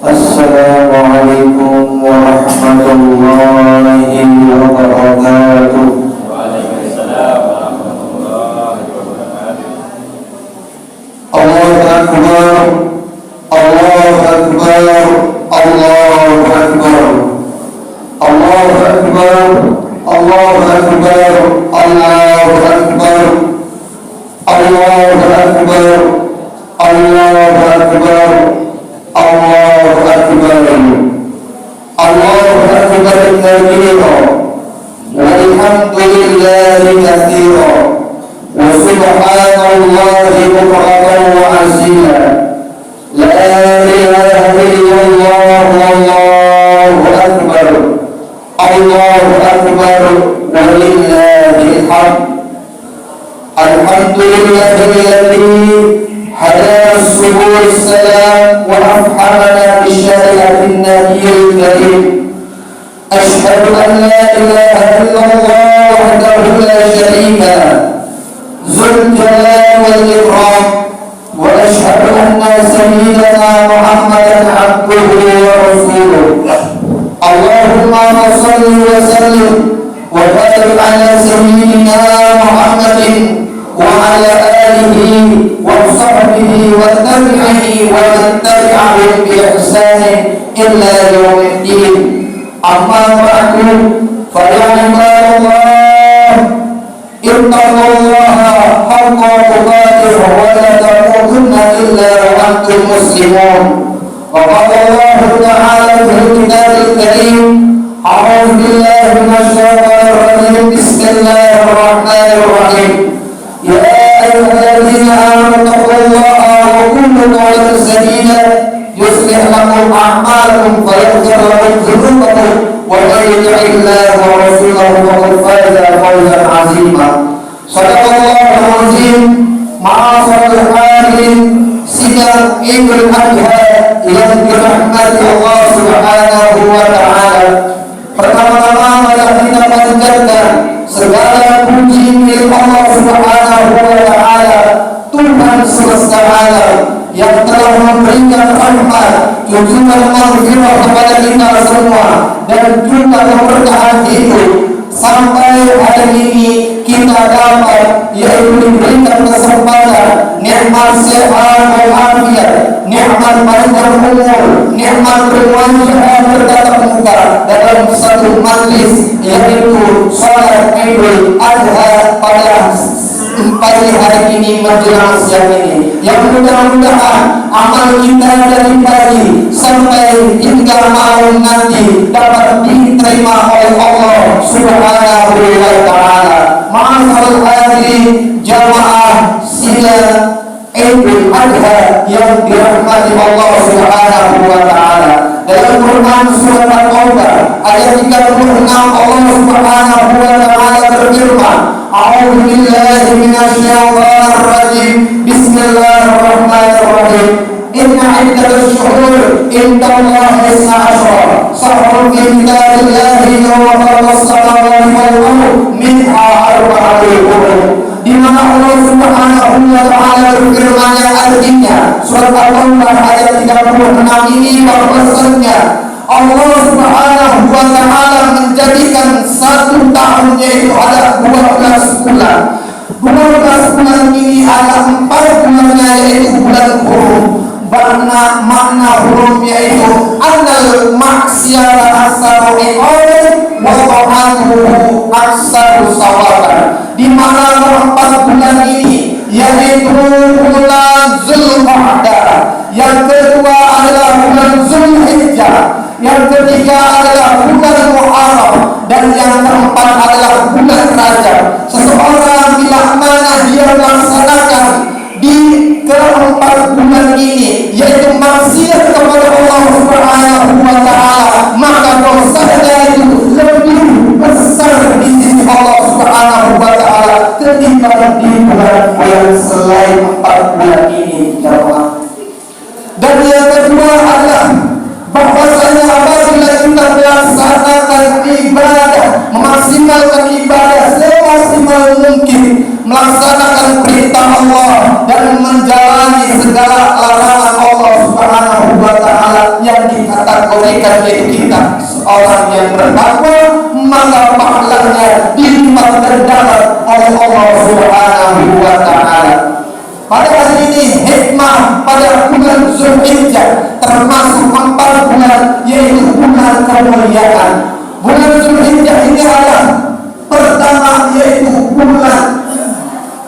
Assalamualaikum warahmatullahi wabarakatuh. Waalaikumsalam warahmatullahi wabarakatuh. Allahu Akbar, Allahu Akbar, Allahu Akbar, Allahu Akbar, Allahu Akbar, Allahu Akbar, Allahu Akbar, Allahu Akbar, Allahu Akbar, Allahu Akbar kabira, walhamdulillahi katsira, wa subhanallahi bukratan wa asila, la ilaha illallah, wallahu akbar, Allahu akbar, walillahil hamd. Alhamdulillahilladzi hadana subul salam wa afhamana bi syari'atin nabiyil karim. Ashhadu an la ilaha illallah wahdahu la syarika lah, dzul jalali wal ikram, wa ashhadu anna sayyidana Muhammadan abduhu wa rasuluh. Allahumma shalli wa sallim wa barik ala sayyidina Muhammadin wa ala alihi wa sahbihi wa tabi'ihi wa man tabi'ahum bi ihsanin illa yaumiddin. Amma ba'du, fa ya ibadallah, ittaqullaha haqqa tuqatih wa la tamutunna illa wa antum muslimun. Wa qala Allah ta'ala fil kitabil karim, a'udzu billahi minasy syaithanir rajim, bismillahir rahmanir rahim. Ya ayyuhalladzina amanu taqullaha wa qulu qawlan sadida yuslih lakum a'malakum wa yaghfir lakum dhunubakum wa may yuti'illaha wa rasulahu faqad faza fawzan 'azima. Shadaqallahul 'azim. Ma'asyiral hadirin, sidang Idul Adha yang dirahmati Allah Subhanahu wa taala. Pertama-tama mari kita panjatkan segala puji milik Allah Subhanahu wa taala, Tuhan semesta alam, yang telah memberikan rahmat, tunjukan maghfirah kepada kita semua, dan juga keberkahan hidup sampai hari ini kita dapat, yaitu diberikan kesempatan nikmat sehat walafiat, nikmat panjang umur, nikmat berwajah bertatap muka dalam satu majlis, yaitu salat Idul Adha pada pagi hari ini menjelang siang ini, yang mudah-mudahan amal kita dari pagi sampai hingga malam nanti dapat diterima oleh Allah Subhanahu wa taala. Ma'asyiral hadirin, jamaah sidang Idul Adha yang dirahmati Allah Subhanahu wa taala. Dalam Quran surat At-Taubah ayat 36 Allah Subhanahu wa taala berfirman, A'udzu billahi minasy syaithanir rajim. Bismillahirrahmanirrahim. Inna 'iddatasy syuhur indallahi 12 syahrun fi kitabillahi yawma khalaqas samawati wal ardh minha arba'atun hurum. Di mana Allah Subhanahu wa taala berfirman yang artinya surat At-Taubah ayat 36 ini bahwasanya Allah Subhanahu wa taala menjadikan satu tahun yaitu ada 12 bulan. 12 bulan ini ada 4 bulannya yaitu bulan hurum. Makna hurum yaitu annal maksiata asaru iqamin wa ta'atuhu aksaru sawaban. Di mana 4 bulan ini yaitu bulan Zulqa'dah, yang kedua adalah bulan Zulhijjah, yang ketiga adalah bulan Muharram, dan yang keempat adalah bulan Rajab. Seseorang bila mana dia melaksanakan di keempat bulan ini, yaitu maksiat kepada Allah Subhanahu wa taala, maka dosanya itu lebih besar di sisi Allah Subhanahu wa taala ketimbang di bulan yang selain 4 bulan ini, jemaah. Dan yang kedua adalah bahwasanya apabila kita melaksanakan ibadah, memaksimalkan ibadah semaksimal mungkin, melaksanakan perintah Allah dan menjalani segala larangan Allah Subhanahu wa taala yang kategorikan diri kita seorang yang bertakwa, maka pahalanya dilipat gandakan oleh Allah Subhanahu wa Ta'ala. Pada hari ini hikmah pada bulan Zulhijjah termasuk 4 bulan, yaitu bulan kemuliaan. Bulan Zulhijjah ini adalah pertama, yaitu bulan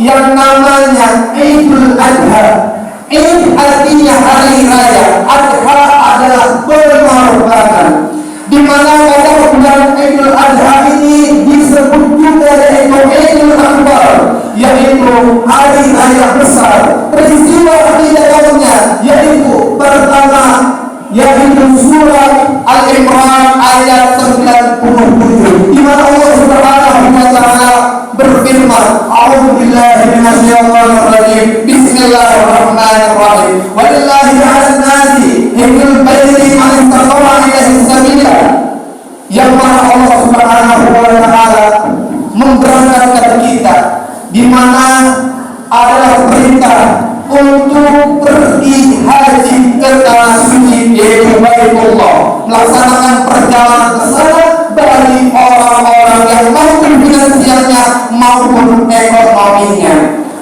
yang namanya Idul Adha. Id artinya hari raya, Adha adalah pengorbanan, di mana pada bulan Idul Adha ini disebut juga yaitu Idul Akbar, yaitu hari raya besar. Peristiwa di dalamnya yaitu pertama, yaitu surah Al-Imran ayat 97, di mana Allah Subhanahu wa Ta'ala berfirman, A'udzubillahi minasyaitonir rajim, Bismillahirrahmanirrahim, walillahi 'alan nasi hijjul baiti man istata'a ilaihi sabila. Yang mana Allah Subhanahu wa Ta'ala memberangkatkan kita, di mana adalah perintah untuk pergi haji ke tanah suci yaitu Baitullah, melaksanakan perjalanan ke sana bagi orang-orang yang mampu finansialnya maupun ekonominya.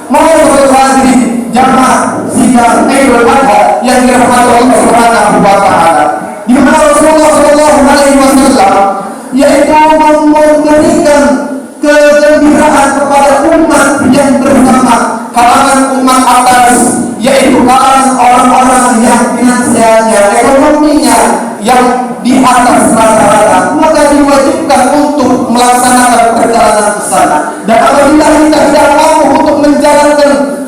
Mohon hadirin jamaah sidang Idul Adha yang dirahmati Allah Subhanahu wa Ta'ala, di mana Rasulullah Shallallahu Alaihi Wasallam yaitu memberikan kegembiraan kepada umat yang bersama, kalangan umat atas, yaitu kalangan orang-orang yang finansialnya, ekonominya yang di atas rata-rata, maka diwajibkan untuk melaksanakan perjalanan ke sana. Dan apabila kita tidak mampu untuk menjalankan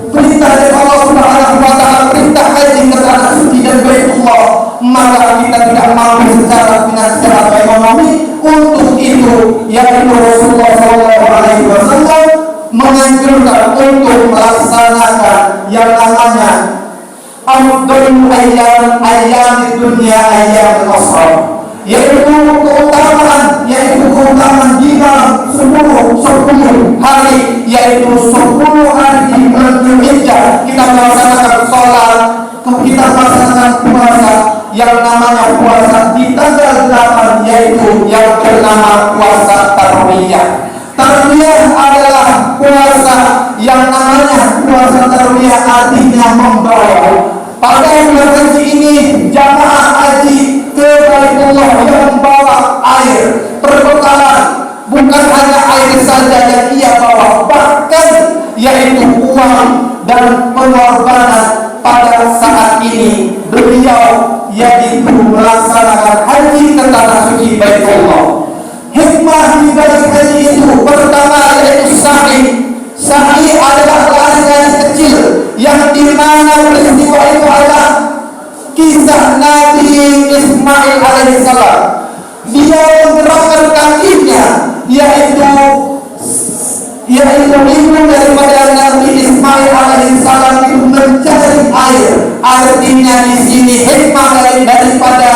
perintah dari Allah Subhanahu wa Ta'ala, perintah haji ke tanah suci dan Baitullah, maka kita tidak mampu secara finansial atau ekonomi. Untuk itu, yaitu Rasulullah SAW menganjurkan untuk melaksanakan yang namanya afdhalul ayyam dunya ayyam al-asr, yaitu keutamaan di malam 10 hari, yaitu 10 hari di bulan Zulhijjah kita melaksanakan sholat, kita melaksanakan puasa yang namanya puasa di tanggal 8, yaitu yang bernama puasa Tarwiyah. Tarwiyah adalah puasa yang namanya puasa Tarwiyah, artinya membawa. Pada bulan haji ini jamaah haji ke Baitullah yang membawa air, perbekalan, bukan hanya air saja yang ia bawa, bahkan yaitu uang dan pengorbanan. Pada saat ini beliau yaitu melaksanakan haji ke tanah suci Baitullah. Hikmah di balik haji itu pertama yaitu sa'i. Sa'i adalah lari kecil yang dimana peristiwa itu adalah kisah Nabi Ismail alaihissalam. Dia menggerakkan kakinya, yaitu ibu daripada Nabi Ismail alaihissalam itu mencari air. Artinya di sini hikmah daripada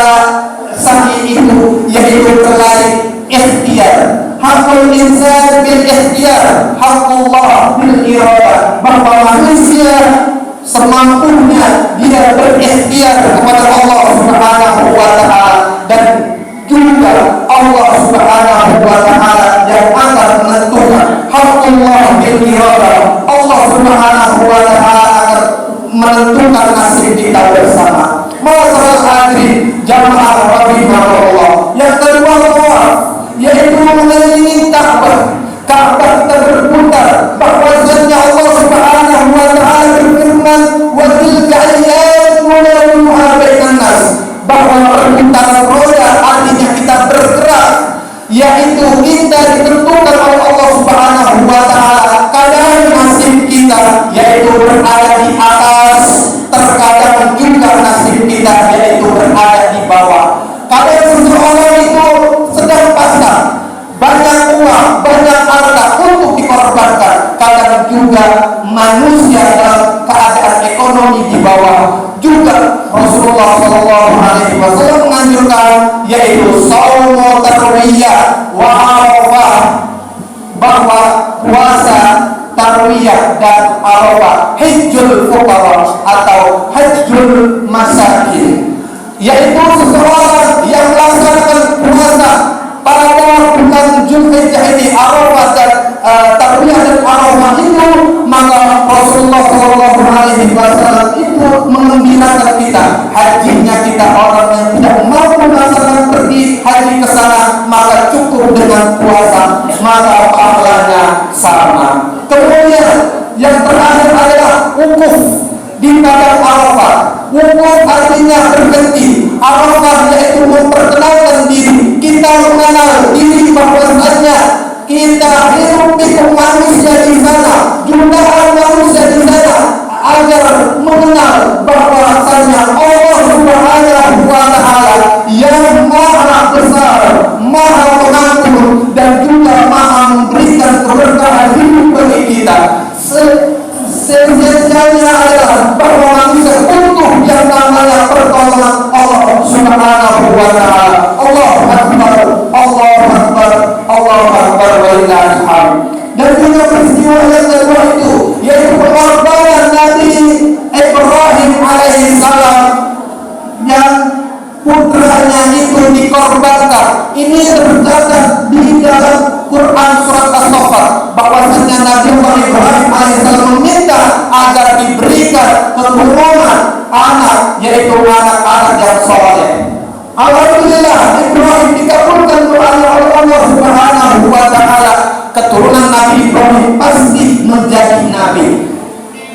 sa'i itu yaitu berlari ikhtiar. Hakul insan bil ikhtiar, hakullah bil iradah, bahwa manusia semampunya dia berikhtiar kepada Allah Subhanahu wa Ta'ala, dan juga Allah Subhanahu wa Ta'ala yang akan menentukan. Hakullah bil iradah, Allah Subhanahu wa Ta'ala akan menentukan nasib kita bersama. Masalah hadirin jamaah rahimahullah. Yang kedua, yaitu mengelilingi Ka'bah. Ka'bah kita berputar, bahwasanya Allah Subhanahu wa Ta'ala berfirman, wa tilka ayyamun nudawiluha bainan nas, bahwa perputaran roda artinya kita bergerak, yaitu kita ditentukan oleh Allah Subhanahu wa Ta'ala. Kadang nasib kita yaitu berada di atas, terkadang juga nasib kita yaitu berada di bawah. Kadang seseorang itu sedang pasrah, banyak uang, banyak harta untuk dikorbankan. Kadang juga manusia dalam keadaan ekonomi di bawah. Juga Rasulullah SAW menganjurkan yaitu shaumu tarwiyah wa arafah, bahwa puasa tarwiyah dan arafah, hajjul fuqara atau hajjul masakin, yaitu seseorang yang melaksanakan puasa pada bulan Zulhijjah ini, Arafah dan Tarwiyah dan Arafah itu, maka Rasulullah SAW itu mengembirakan kita. Hajinya kita, orang yang tidak mampu melaksanakan pergi haji ke sana, maka cukup dengan puasa, maka pahalanya sama. Kemudian yang terakhir adalah wukuf di padang Arafah. Wukuf artinya berhenti. Arafah yaitu memperkenalkan diri. Kita mengenal diri bahwasanya kita hidup pikuk manusia di sana, jutaan manusia di sana, agar mengenal bahwasanya Allah Subhanahu wa Ta'ala yang Maha Besar, Maha Pengampun, dan juga Maha memberikan keberkahan hidup bagi kita. Sesianya adalah bahwa manusia butuh yang namanya pertolongan Allah Subhanahu wa Ta'ala. Allahu Akbar, Allahu Akbar, Allahu Akbar, walillahil hamd. Dan juga peristiwa yang kedua itu, yaitu pengorbanan Nabi Ibrahim alaihissalam yang putranya itu dikorbankan. Ini tercatat di dalam Quran surat As-Saffat bahwasanya Nabi Ibrahim alaihissalam meminta agar diberikan keturunan anak, yaitu anak-anak yang soleh. Alhamdulillah, Ibrahim dikabulkan doanya oleh Allah Subhanahu wa Ta'ala. Keturunan Nabi Ibrahim pasti menjadi nabi.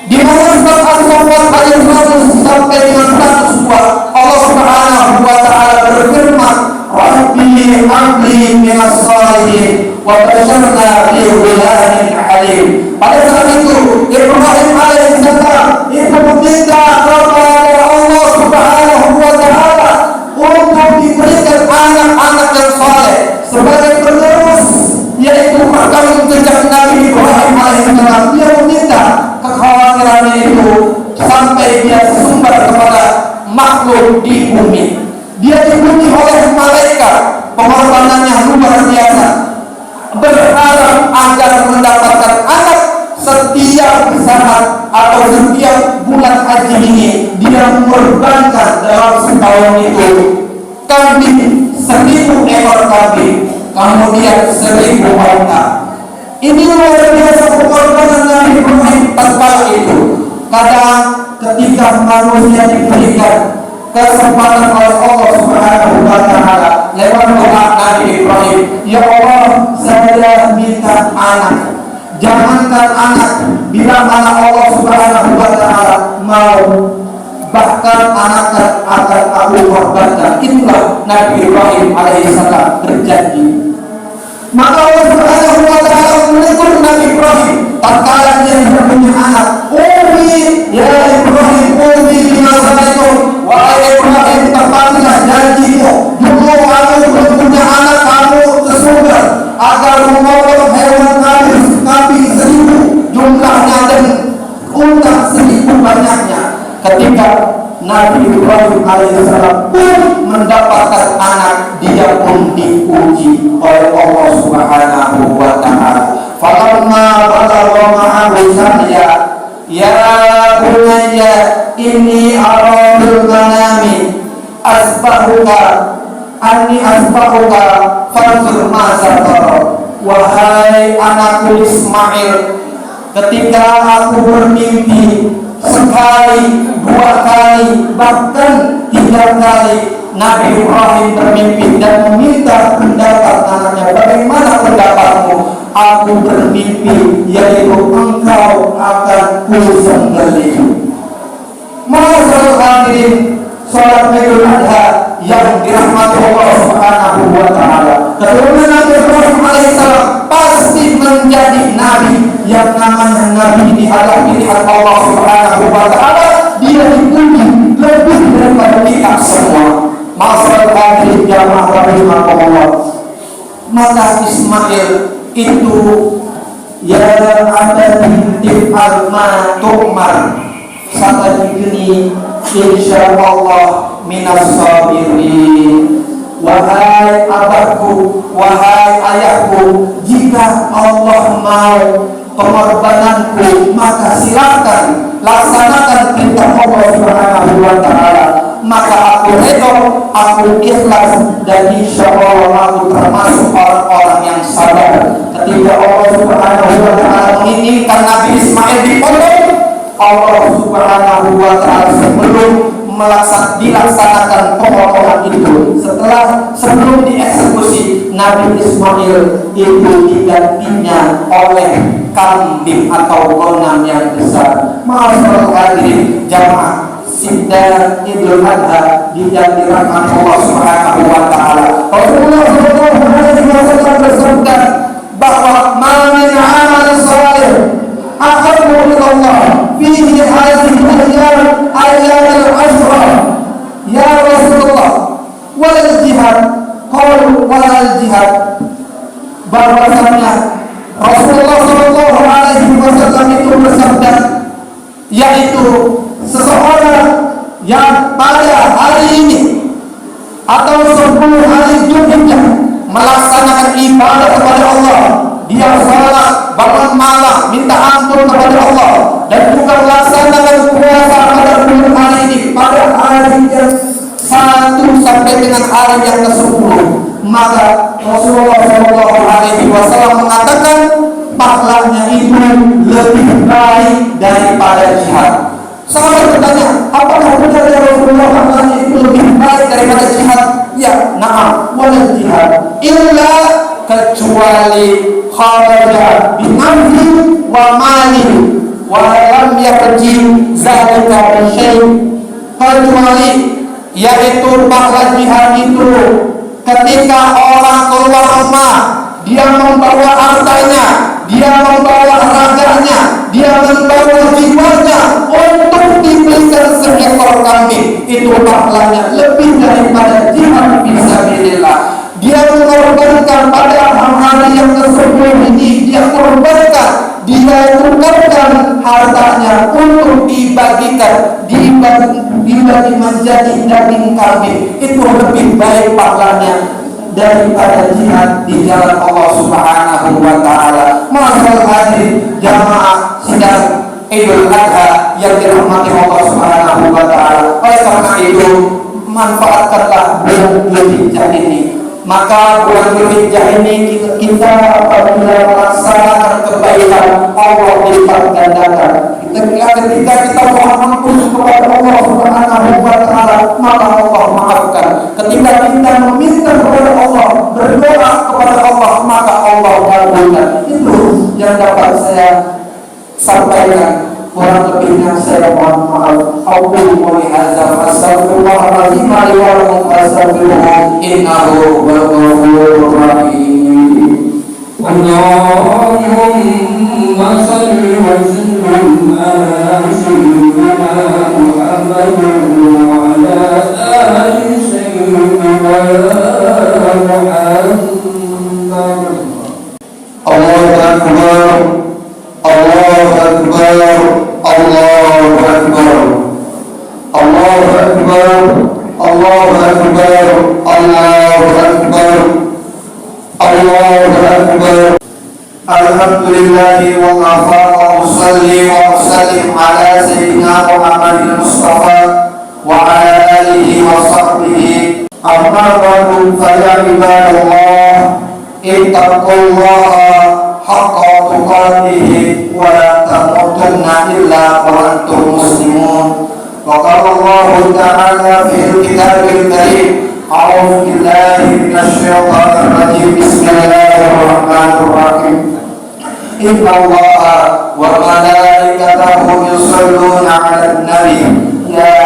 Di mana surat As-Saffat ayat 100 sampai dengan 102, Allah Subhanahu wa Ta'ala berfirman, Rabbi habli minas shalihin wa basyirna bi ghulamin halim. Pada saat itu Ibrahim alaihissalam itu meminta kepada Allah Subhanahu wa Ta'ala untuk diberikan anak-anak yang saleh sebagai penerus, yaitu rekam jejak Nabi Ibrahim alaihissalam. Dia meminta kekhawatirannya itu sampai dia sumber kepada makhluk di bumi. Dia dipuji oleh malaikat, pengorbanannya luar biasa, berharap agar mendapatkan anak. Setiap saat atau setiap bulan haji ini dia mengorbankan dalam setahun itu kambing 1000 ekor kambing, kemudian 1000 unta. Ini luar biasa pengorbanan Nabi Ibrahim tatkala itu. Kadang ketika manusia diberikan kesempatan oleh Allah Subhanahu wa Ta'ala lewat doa Nabi Ibrahim, ya Allah, saya minta anak. Jangankan anak, bila mana Allah Subhanahu wa Ta'ala mau, bahkan anak akan aku korbankan. Itulah Nabi Ibrahim alaihissalam berjanji. Maka Allah Subhanahu wa Ta'ala menegur Nabi Ibrahim tatkala dia tidak punya anak. Umi ya Ibrahim, umi binasaikum. Wahai Ibrahim, tepatilah janjimu. Dulu kamu belum punya anak, kamu ke surga agar memotong hewan kambing 1000 jumlahnya dan unta 1000 banyaknya. Ketika Nabi Ibrahim alaihissalam pun mendapatkan anak, dia pun diuji oleh Allah Subhanahu wa Ta'ala. Falamma balagha ma'ahu sa'ya, ya bunayya inni ara fil manami asbahuka anni asbahuka fanzur ma tara. Wahai anakku Ismail, ketika aku bermimpi sekali, 2 kali, bahkan 3 kali, Nabi Ibrahim bermimpi dan meminta pendapat anaknya. Bagaimana pendapatmu? Aku bermimpi yaitu engkau akan kusembelih. Ma'asyiral hadirin, salat Idul Adha yang dirahmati Allah Subhanahu wa Ta'ala, keturunan Nabi Ibrahim alaihissalam pasti menjadi nabi. Yang namanya nabi ini adalah pilihan Allah Subhanahu wa Ta'ala. Dia dipuji lebih daripada kita semua. Ma'asyiral hadirin jamaah rahimakumullah. Maka Ismail itu ya ada binti alma tu'mar satajidni insyaallah minas sabirin. Wahai abahku, wahai ayahku, jika Allah mau pengorbananku, maka silakan laksanakan perintah Allah Subhanahu wa Ta'ala. maka aku redha, aku ikhlas, dan insya Allah aku termasuk orang-orang yang sabar. Ketika Allah Subhanahu wa Ta'ala menginginkan Nabi Ismail dipotong, Allah Subhanahu wa Ta'ala sebelum dilaksanakan pemotongan itu, sebelum dieksekusi, Nabi Ismail itu digantinya oleh kambing atau ghanam yang besar. Ma'asyiral hadirin jamaah sidang Idul Adha dijalankan Allah Subhanahu wa Ta'ala. Rasulullah SAW bersabda bahwa man amal salih ahabbu ila Allah fihi hadhihi al-ayyam al-ashra. Ya Rasulullah, wal jihad, qalu wal jihad. Bahwasanya Rasulullah SAW itu bersabda, yaitu seseorang yang pada hari ini atau 10 hari Dzulhijjah melaksanakan ibadah kepada Allah, dia salat, bangun malam, minta ampun kepada Allah, dan juga melaksanakan puasa pada bulan hari ini, pada hari yang 1 sampai dengan hari yang ke-10, maka Rasulullah SAW mengatakan pahalanya itu lebih baik daripada jihad. Sahabat bertanya, apakah benar ya Rasulullah pahalanya itu lebih baik daripada jihad? Ya, na'am, wala jihad illa, kecuali kharaja binafsi wa mali wa lam yarji zalika bi syai', kecuali yaitu pahala jihad itu ketika orang keluar rumah, dia membawa hartanya, dia membawa raganya, dia membawa jiwanya untuk diberikan seekor kambing, itu pahalanya lebih daripada jihad fisabilillah. Dia mengorbankan pada hari yang ke-10 ini, dia korbankan, dia tukarkan hartanya untuk dibagikan, dibagi menjadi daging kambing, itu lebih baik pahalanya daripada jihad di jalan Allah Subhanahu wa Ta'ala. Ma'asyiral hadirin jamaah sidang Idul Adha yang dirahmati Allah Subhanahu wa Ta'ala. Oleh karena itu, manfaatkanlah bulan Dzulhijjah ini. Maka bulan Dzulhijjah ini kita apabila melaksanakan kebaikan, Allah lipat gandakan. Ketika kita mengampun kepada Allah Subhanahu wa Ta'ala, maka Allah maafkan. Ketika kita meminta kepada Allah, berdoa kepada Allah, maka Allah kabulkan. Itu yang dapat saya sampaikan. Kurang lebihnya saya mohon maaf. Aqulu qouli hadza fastaghfirullahaladzim li wa lakum fastaghfiruhu innahu huwal ghafurur rahim. Allahumma shalli wa sallim ala sayyidina Muhammadin wa ala ali sayyidina Muhammad. Allahu akbar, Allahu akbar, Allahu akbar, Allahu akbar, Allahu akbar, Allahu akbar, Allahu akbar. Alhamdulillah wa kafa wa usalli wa usallim ala sayyidina Muhammadin Mustafa wa ala alihi wa sahbihi. Amma ba'du, fa ya ibadallah, ittaqullaha haqqa tuqatih wa la tamutunna illa wa antum muslimun. Wa qala Allah ta'ala fil kitabil karim, a'udzu billahi minasy syaithanir rajim, bismillahir rahim. Inna Allaha wa malaikatahu yusholluna 'alan nabi, ya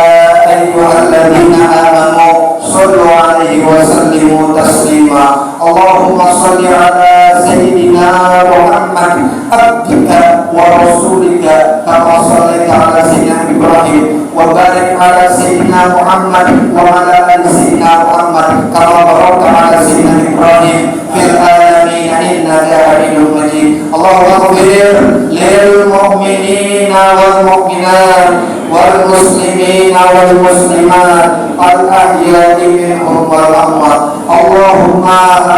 ayyuhalladzina amanu shallu 'alaihi wa sallimu taslima. Allahumma shalli 'ala sayyidina Muhammad abdika wa rasulika kama shallaita 'ala sayyidina Ibrahim wa barik 'ala sayyidina Muhammad wa 'ala ali sayyidina Muhammad kama barakta 'ala sayyidina Ibrahim fil alamin innaka Hamidum Majid. Allahumma ighfir lil mu'minina wal mu'minat wal muslimina wal muslimat al ahya'i minhum wal amwat. Allahumma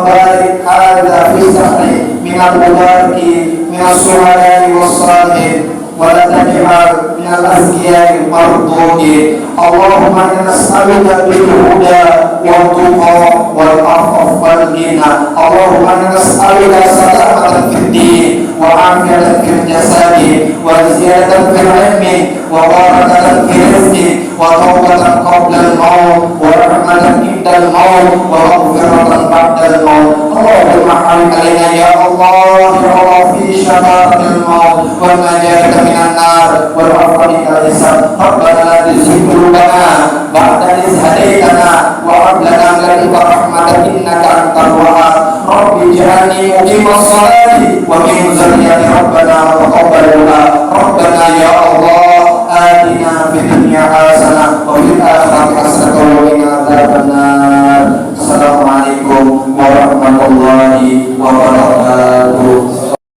barik hadza fi sahri min al-mubaraki min as-suhada'i was-salihin wa la taj'al من الأذكياء المردودين. اللهم إنا نسألك بالهدى والتقى والعفاف والغنى. اللهم إنا نسألك سلامة في الدين وعافية في الجسد وزيادة في العلم وبركة في الرزق وتوبة قبل الموت ورحمة عند الموت ومغفرة بعد الموت. اللهم حرم علينا يا الله في شفاعة الموت والنجاة من النار والعفو من الحساب. ربنا لا تزغ قلوبنا بعد إذ هديتنا وهب لنا من لدنك رحمة إنك أنت الوهاب. رب اجعلني مقيم الصلاة ومن ذريتي ربنا وتقبل دعاء. ربنا يا الله